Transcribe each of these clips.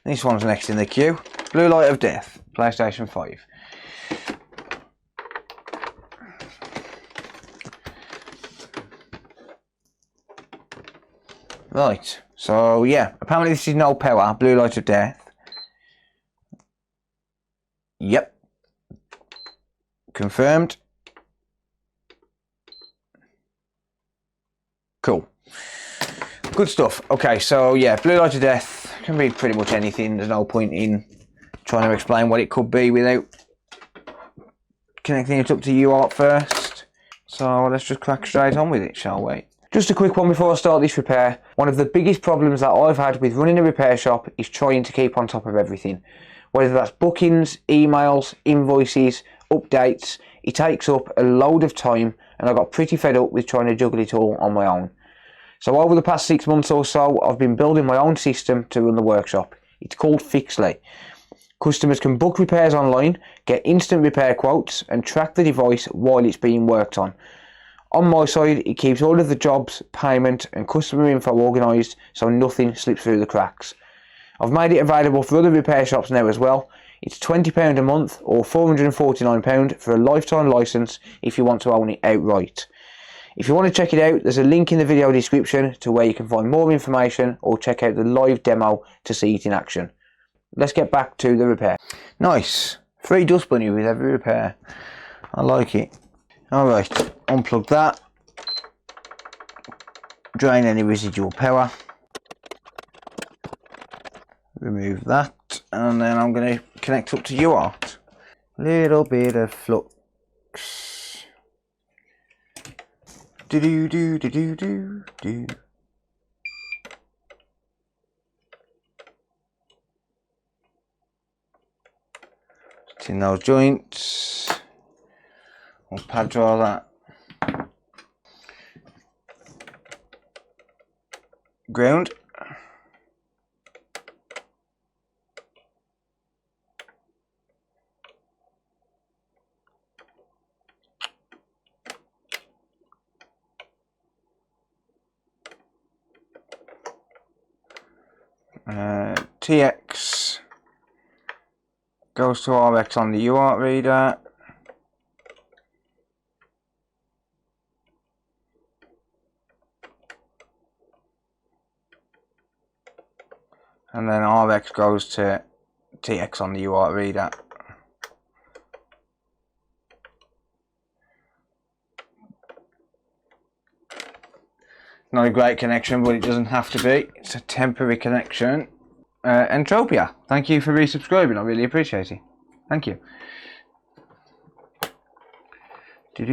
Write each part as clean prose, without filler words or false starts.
This one's next in the queue. Blue Light of Death, PlayStation 5. Right, so yeah, apparently this is no power, Blue Light of Death. Yep. Confirmed. Cool. Good stuff. Okay, so yeah, Blue Light of Death can be pretty much anything. There's no point in trying to explain what it could be without connecting it up to UART first. So let's just crack straight on with it, shall we? Just a quick one before I start this repair. One of the biggest problems that I've had with running a repair shop is trying to keep on top of everything. Whether that's bookings, emails, invoices, updates, it takes up a load of time and I got pretty fed up with trying to juggle it all on my own. So over the past 6 months or so, I've been building my own system to run the workshop. It's called Fixly. Customers can book repairs online, get instant repair quotes and track the device while it's being worked on. On my side, it keeps all of the jobs, payment and customer info organised so nothing slips through the cracks. I've made it available for other repair shops now as well. It's £20 a month or £449 for a lifetime licence if you want to own it outright. If you want to check it out, there's a link in the video description to where you can find more information or check out the live demo to see it in action. Let's get back to the repair. Nice. Free dust bunny with every repair. I like it. Alright, unplug that. Drain any residual power. Remove that. And then I'm going to connect up to UART. Little bit of flux. Do do do do do do do. It's in those joints. I'll pad draw that. Ground. TX goes to RX on the UART reader. And then RX goes to TX on the UART reader. Not a great connection, but it doesn't have to be. It's a temporary connection. Entropia, thank you for resubscribing. I really appreciate it. Thank you. Do.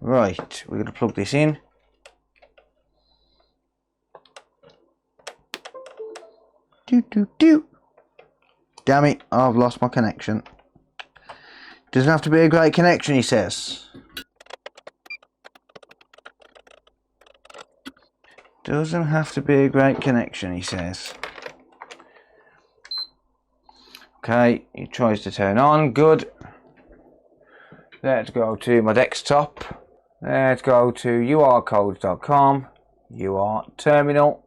Right, we're going to plug this in. Damn it, I've lost my connection. Doesn't have to be a great connection, he says. Doesn't have to be a great connection, he says. Okay, he tries to turn on. Good. Let's go to my desktop. Let's go to uartcodes.com. UART terminal.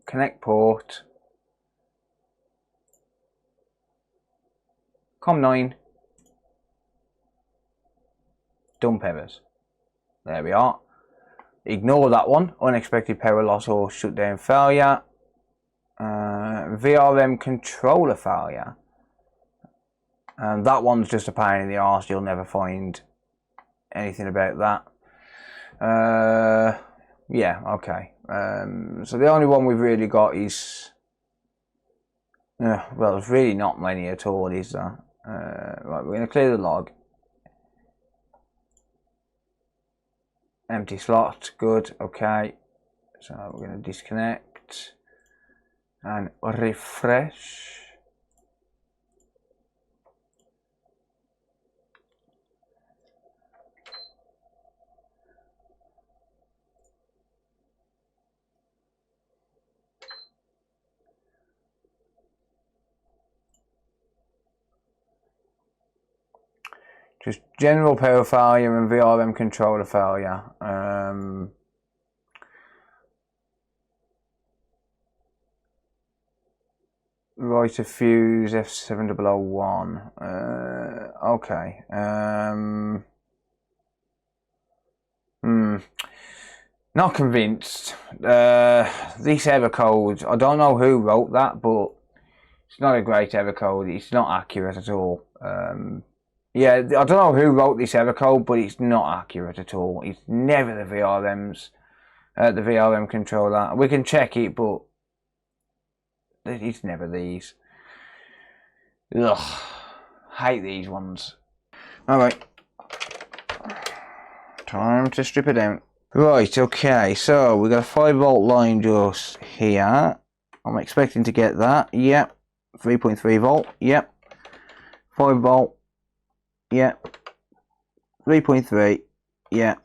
Connect port. COM9. Dump errors. There we are. Ignore that one. Unexpected power loss or shutdown failure. VRM controller failure. And that one's just a pain in the arse. You'll never find anything about that. Yeah, okay. So the only one we've really got is... well, there's really not many at all, is there? Right, we're going to clear the log. Empty slot, good, okay. So we're going to disconnect and refresh. Just general power failure and VRM controller failure. Right of fuse F7001. Okay. Not convinced. This error code, I don't know who wrote that, but it's not a great error code. It's not accurate at all. Yeah, I don't know who wrote this error code, but it's not accurate at all. It's never the VRM's, the VRM controller. We can check it, but it's never these. Ugh, hate these ones. Alright, time to strip it down. Right, okay, so we got a 5-volt line just here. I'm expecting to get that. Yep. 3.3 volt. Yep. 5 volt. Yep. 3.3. Yep.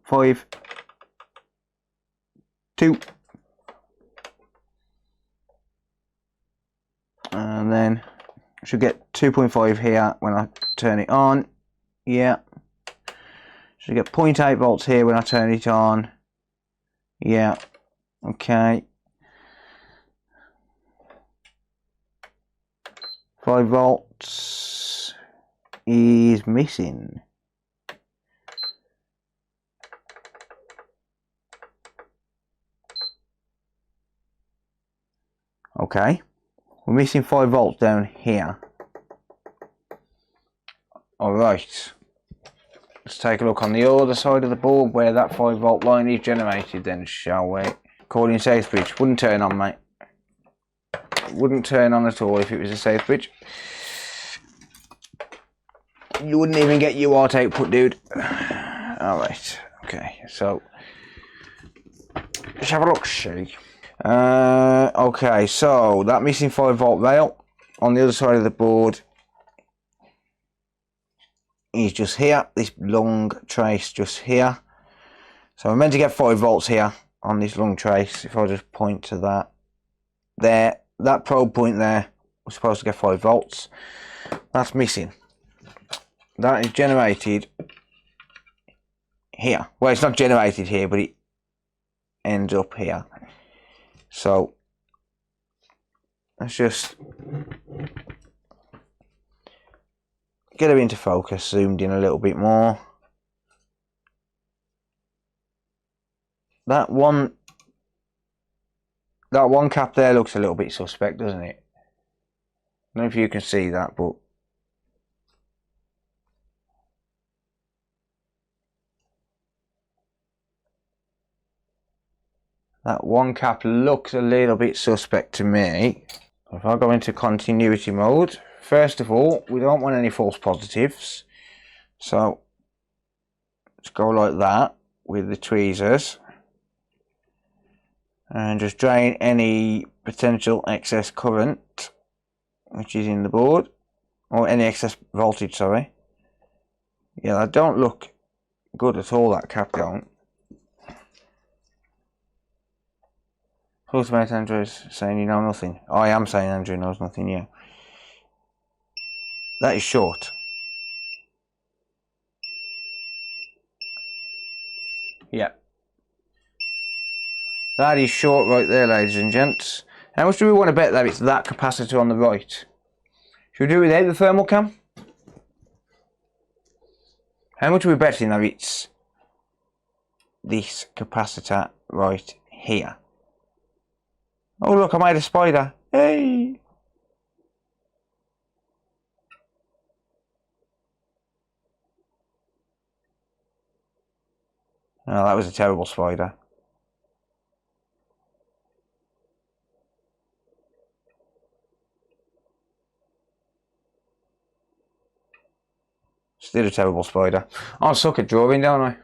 5. 2. And then I should get 2.5 here when I turn it on. Yeah. Should get 0.8 volts here when I turn it on. Yeah. Okay. 5 volts is missing. Okay. We're missing 5 volts down here. Alright. Let's take a look on the other side of the board where that 5 volt line is generated then, shall we? According to safe bridge. Wouldn't turn on, mate. Wouldn't turn on at all if it was a safe bridge. You wouldn't even get UART output, dude. Alright. Okay, so let's have a look, see. Okay, so that missing 5 volt rail on the other side of the board is just here, this long trace just here. So I'm meant to get 5 volts here on this long trace. If I just point to that there, that probe point there, we're supposed to get 5 volts. That's missing. That is generated here. Well, it's not generated here, but it ends up here. So let's just get it into focus, zoomed in a little bit more. That one cap there looks a little bit suspect, doesn't it? I don't know if you can see that, but that one cap looks a little bit suspect to me. If I go into continuity mode, first of all, we don't want any false positives. So let's go like that with the tweezers. And just drain any potential excess current which is in the board. Or any excess voltage, sorry. Yeah, that don't look good at all, that cap don't. Ultimate Andrew is saying you know nothing. I am saying Andrew knows nothing, yeah. That is short. Yeah. That is short right there, ladies and gents. How much do we want to bet that it's that capacitor on the right? Should we do it without the thermal cam? How much are we betting that it's this capacitor right here? Oh look, I made a spider. Hey! Oh, that was a terrible spider. Still a terrible spider. I suck at drawing, don't I?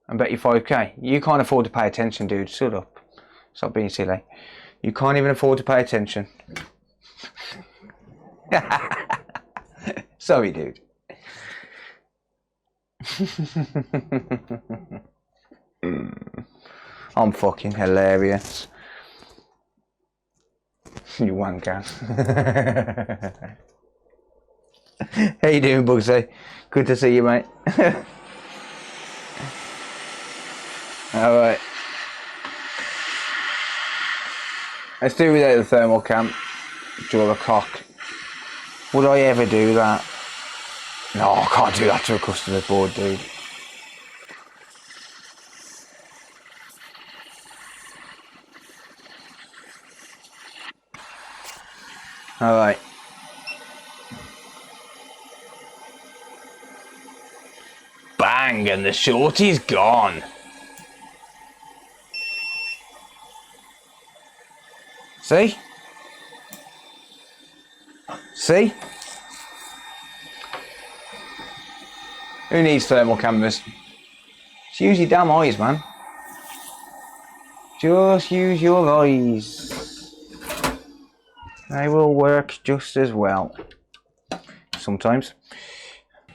I bet you 5k. You can't afford to pay attention, dude. Shut up. Stop being silly. You can't even afford to pay attention. Sorry, dude. I'm fucking hilarious. You wanker. How you doing, Bugsy? Good to see you, mate. Alright. Let's do without the thermal cam. Draw a cock. Would I ever do that? No, I can't do that to a customer board, dude. Alright. Bang, and the shorty's gone. See? See? Who needs thermal cameras? Just use your damn eyes, man. Just use your eyes. They will work just as well. Sometimes.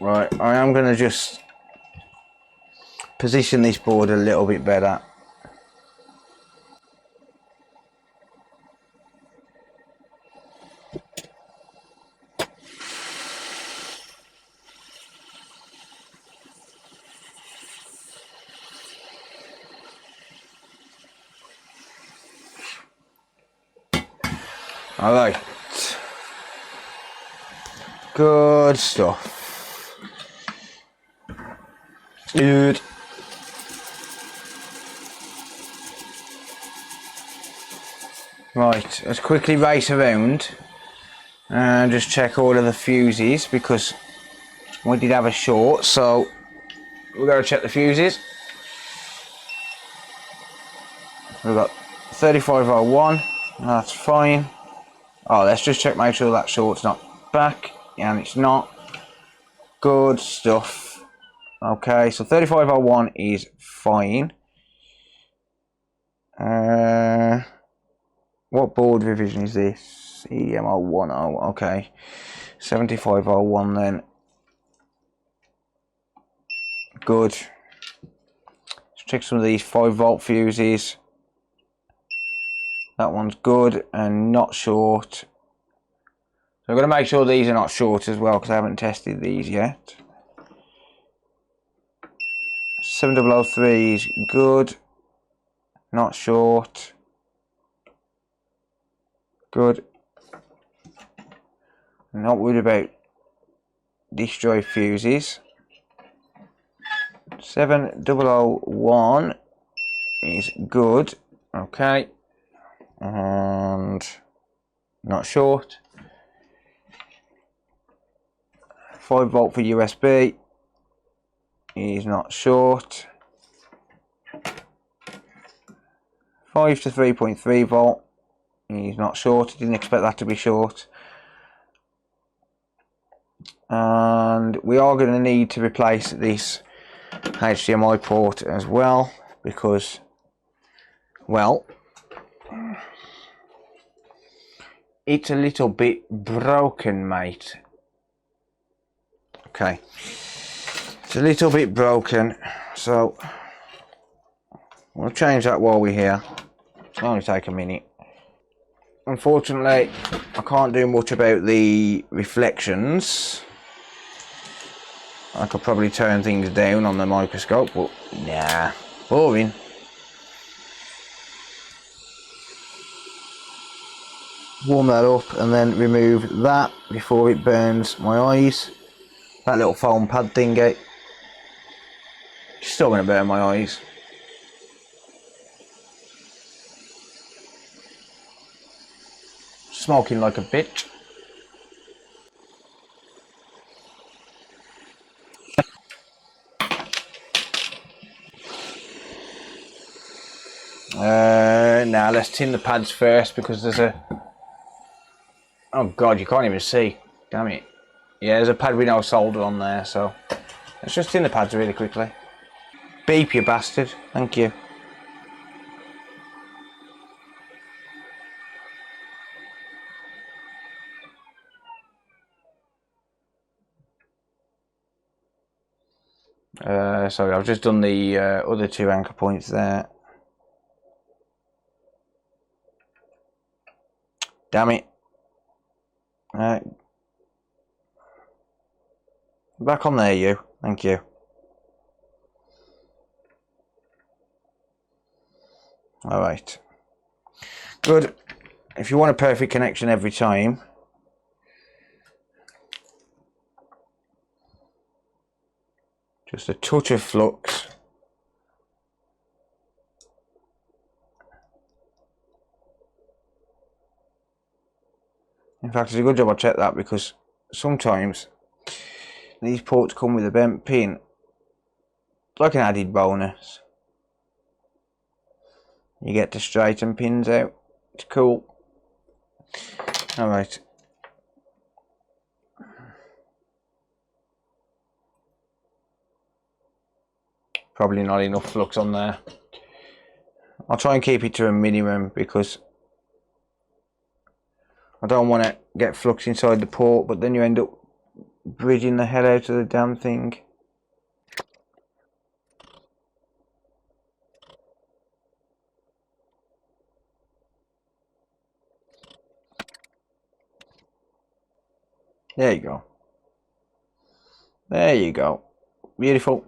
Right, I am going to just position this board a little bit better. Alright. Good stuff. Good. Right, let's quickly race around and just check all of the fuses because we did have a short, so we're going to check the fuses. We've got 3501, that's fine. Oh, let's just check, make sure that short's not back, and it's not. Good stuff. Okay, so 3501 is fine. What board revision is this? EDM010, okay. 7501 then. Good. Let's check some of these 5-volt fuses. That one's good and not short. So I'm going to make sure these are not short as well because I haven't tested these yet. 7003 is good. Not short. Good. Not worried about destroy fuses. 7001 is good. Okay. And not short. 5-volt for USB is not short. 5 to 3.3 volt is not short. Didn't expect that to be short. And we are going to need to replace this HDMI port as well because, well, it's a little bit broken, mate. Okay, it's a little bit broken, so we'll change that while we're here. It'll only take a minute. Unfortunately, I can't do much about the reflections. I could probably turn things down on the microscope, but nah, boring. Warm that up and then remove that before it burns my eyes. That little foam pad thingy. It's still going to burn my eyes. Smoking like a bitch. Now let's tin the pads first because there's a... Oh god, you can't even see. Damn it. Yeah, there's a pad with no solder on there, so let's just tin the pads really quickly. Beep, you bastard. Thank you. Sorry, I've just done the other two anchor points there. Damn it. Back on there, you. Thank you. Alright. Good. if you want a perfect connection every time, just a touch of flux. In fact, it's a good job I checked that, because sometimes these ports come with a bent pin. It's like an added bonus. You get to straighten pins out. It's cool. Alright. Probably not enough flux on there. I'll try and keep it to a minimum, because I don't want to get flux inside the port, but then you end up bridging the hell out of the damn thing. There you go. There you go. Beautiful.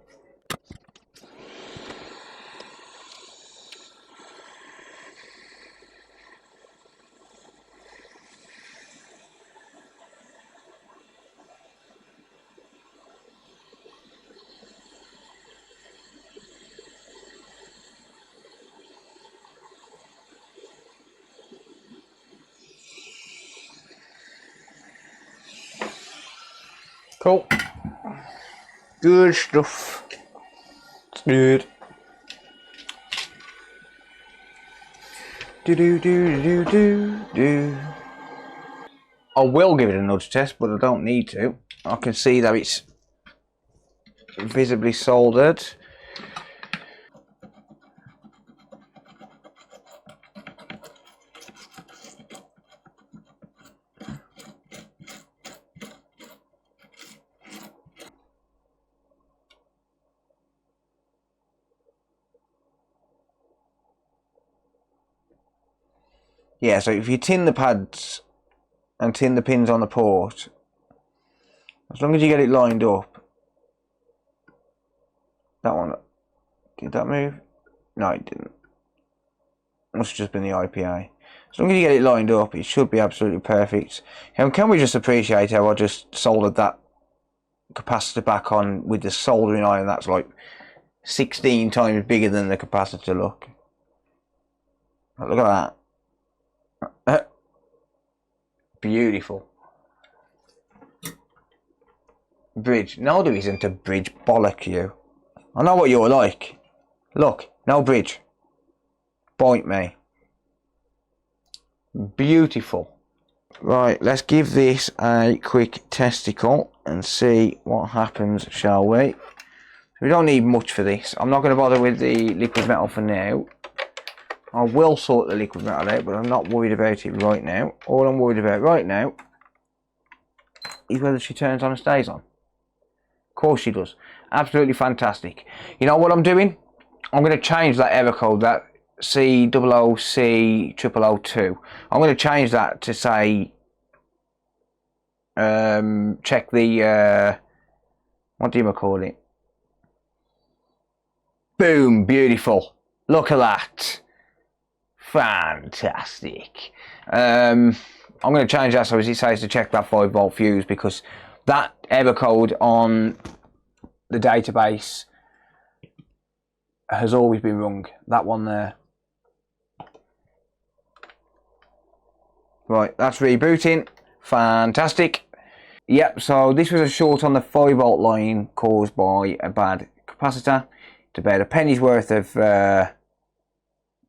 Cool. Good stuff. It's good. Do. I will give it a nudge test, but I don't need to. I can see that it's visibly soldered. Yeah, so if you tin the pads and tin the pins on the port, as long as you get it lined up. That one, did that move? No, it didn't. Must have just been the IPA. As long as you get it lined up, it should be absolutely perfect. And can we just appreciate how I just soldered that capacitor back on with the soldering iron? That's like 16 times bigger than the capacitor. Look at that. Beautiful. Bridge. No, there isn't a bridge. Bollock you. I know what you're like. Look, no bridge. Bite me. Beautiful. Right, let's give this a quick testicle and see what happens, shall we? We don't need much for this. I'm not going to bother with the liquid metal for now. I will sort the liquid metal out, but I'm not worried about it right now. All I'm worried about right now is whether she turns on and stays on. Of course she does. Absolutely fantastic. You know what I'm doing? I'm going to change that error code, that C00C002. I'm going to change that to say, check the, what do you call it? Boom, beautiful. Look at that. Fantastic. I'm going to change that so as it says to check that 5-volt fuse, because that error code on the database has always been wrong. That one there. Right, that's rebooting. Fantastic. Yep, so this was a short on the 5-volt line caused by a bad capacitor. It's about a penny's worth of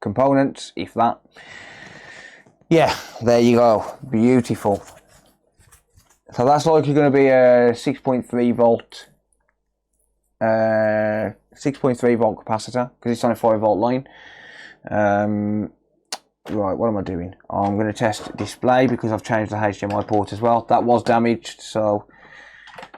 components, if that. Yeah, there you go. Beautiful. So that's likely going to be a 6.3 volt 6.3 volt capacitor, because it's on a 5-volt line. Right, what am I doing? I'm going to test display, because I've changed the HDMI port as well. That was damaged, so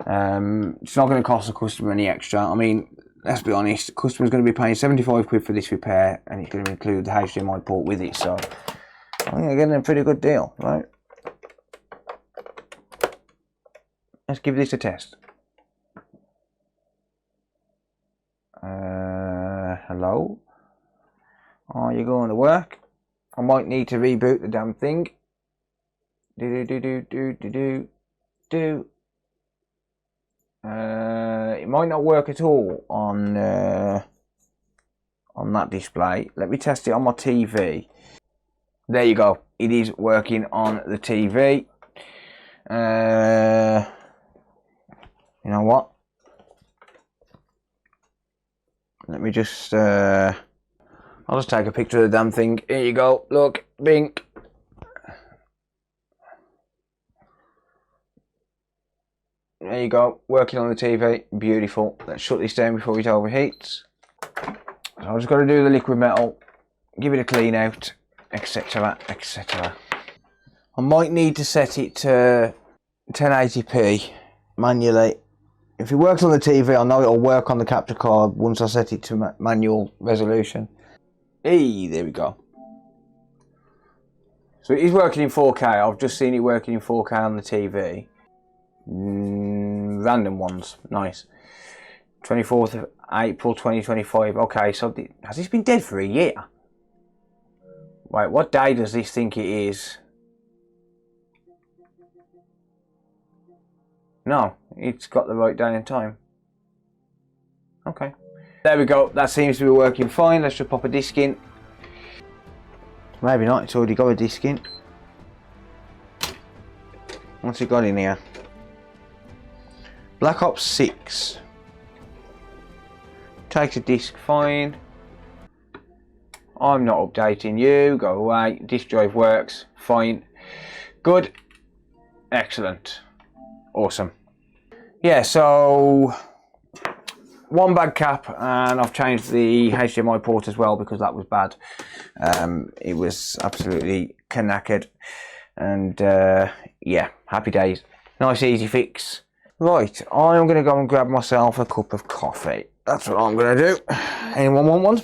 it's not going to cost the customer any extra. I mean, let's be honest, the customer's going to be paying 75 quid for this repair, and it's going to include the HDMI port with it, so I think they're getting a pretty good deal, right? Let's give this a test. Hello? Are you going to work? I might need to reboot the damn thing. It might not work at all on that display. Let me test it on my TV. There you go. It is working on the TV. You know what? Let me just I'll just take a picture of the damn thing. Here you go. Look, bing. There you go. Working on the TV. Beautiful. Let's shut this down before it overheats. So I've just got to do the liquid metal, give it a clean out, etc, etc. I might need to set it to 1080p manually. If it works on the TV, I know it'll work on the capture card once I set it to manual resolution. Hey, there we go. So it is working in 4K. I've just seen it working in 4K on the TV. Random ones, nice. 24th of April 2025. Okay, so has this been dead for a year? Wait, what day does this think it is? No, it's got the right day and time. Okay. There we go. That seems to be working fine. Let's just pop a disc in. Maybe not. It's already got a disc in. What's it got in here? Black Ops 6. Takes a disc fine. I'm not updating you. Go away. Disk drive works fine. Good. Excellent. Awesome. Yeah, so one bad cap, and I've changed the HDMI port as well because that was bad. It was absolutely knackered, and yeah, happy days. Nice easy fix. Right, I'm going to go and grab myself a cup of coffee. That's what I'm going to do. Anyone want one?